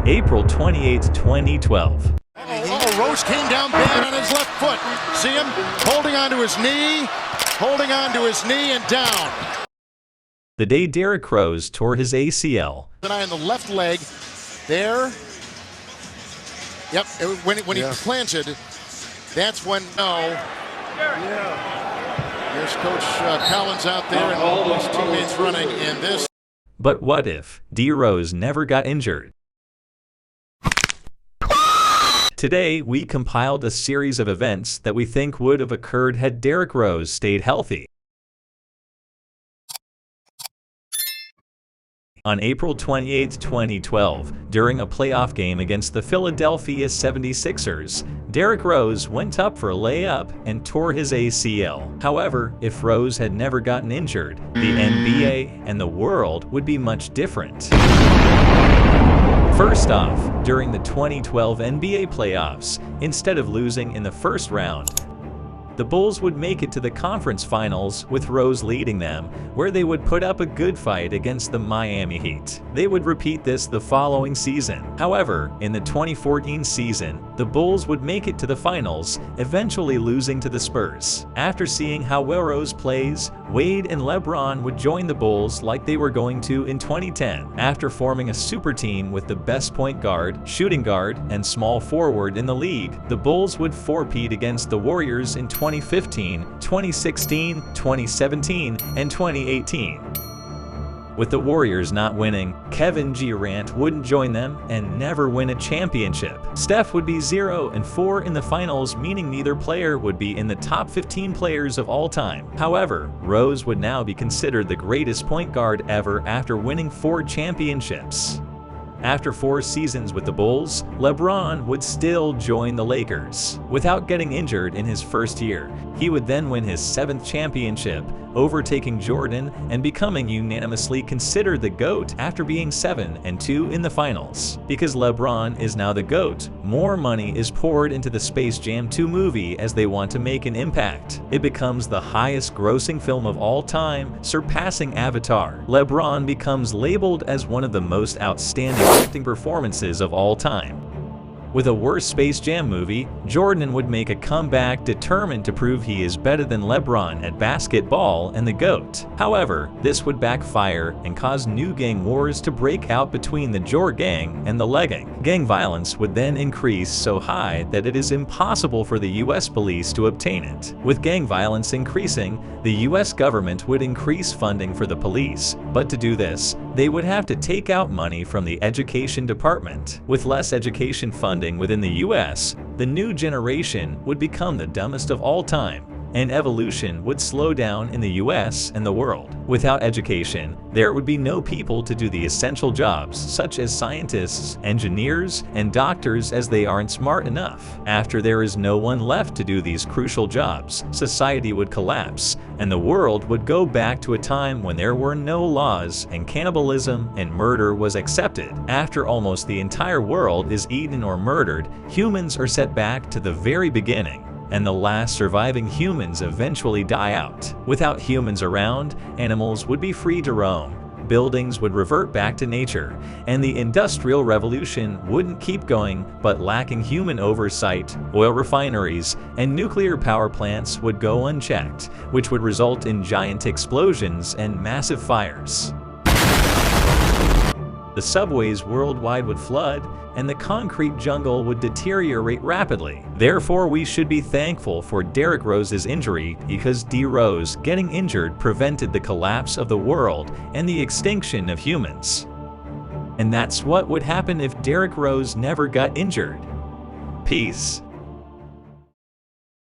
April 28, 2012. Rose came down bad on his left foot. See him holding onto his knee and down. The day Derrick Rose tore his ACL. On the left leg there. Yep, when he planted, that's when Here's Coach Collins out there and all his teammates running in this. But what if D. Rose never got injured? Today, we compiled a series of events that we think would have occurred had Derrick Rose stayed healthy. On April 28, 2012, during a playoff game against the Philadelphia 76ers, Derrick Rose went up for a layup and tore his ACL. However, if Rose had never gotten injured, the NBA and the world would be much different. First off, during the 2012 NBA playoffs, instead of losing in the first round, the Bulls would make it to the conference finals with Rose leading them, where they would put up a good fight against the Miami Heat. They would repeat this the following season. However, in the 2014 season, the Bulls would make it to the finals, eventually losing to the Spurs. After seeing how well Rose plays, Wade and LeBron would join the Bulls like they were going to in 2010. After forming a super team with the best point guard, shooting guard, and small forward in the league, the Bulls would four-peat against the Warriors in 2015, 2016, 2017, and 2018. With the Warriors not winning, Kevin Durant wouldn't join them and never win a championship. Steph would be 0-4 in the finals, meaning neither player would be in the top 15 players of all time. However, Rose would now be considered the greatest point guard ever after winning 4 championships. After 4 seasons with the Bulls, LeBron would still join the Lakers. Without getting injured in his first year, he would then win his 7th championship, overtaking Jordan and becoming unanimously considered the GOAT after being 7-2 in the finals. Because LeBron is now the GOAT, more money is poured into the Space Jam 2 movie as they want to make an impact. It becomes the highest grossing film of all time, surpassing Avatar. LeBron becomes labeled as one of the most outstanding acting performances of all time. With a worse Space Jam movie, Jordan would make a comeback determined to prove he is better than LeBron at basketball and the GOAT. However, this would backfire and cause new gang wars to break out between the Jor gang and the Le Gang. Gang violence would then increase so high that it is impossible for the US police to obtain it. With gang violence increasing, the US government would increase funding for the police, but to do this, they would have to take out money from the education department. With less education funding within the US, the new generation would become the dumbest of all time, and evolution would slow down in the US and the world. Without education, there would be no people to do the essential jobs such as scientists, engineers, and doctors, as they aren't smart enough. After there is no one left to do these crucial jobs, society would collapse, and the world would go back to a time when there were no laws and cannibalism and murder was accepted. After almost the entire world is eaten or murdered, humans are set back to the very beginning, and the last surviving humans eventually die out. Without humans around, animals would be free to roam, buildings would revert back to nature, and the Industrial Revolution wouldn't keep going, but lacking human oversight, oil refineries and nuclear power plants would go unchecked, which would result in giant explosions and massive fires. The subways worldwide would flood, and the concrete jungle would deteriorate rapidly. Therefore, we should be thankful for Derrick Rose's injury, because D. Rose getting injured prevented the collapse of the world and the extinction of humans. And that's what would happen if Derrick Rose never got injured. Peace.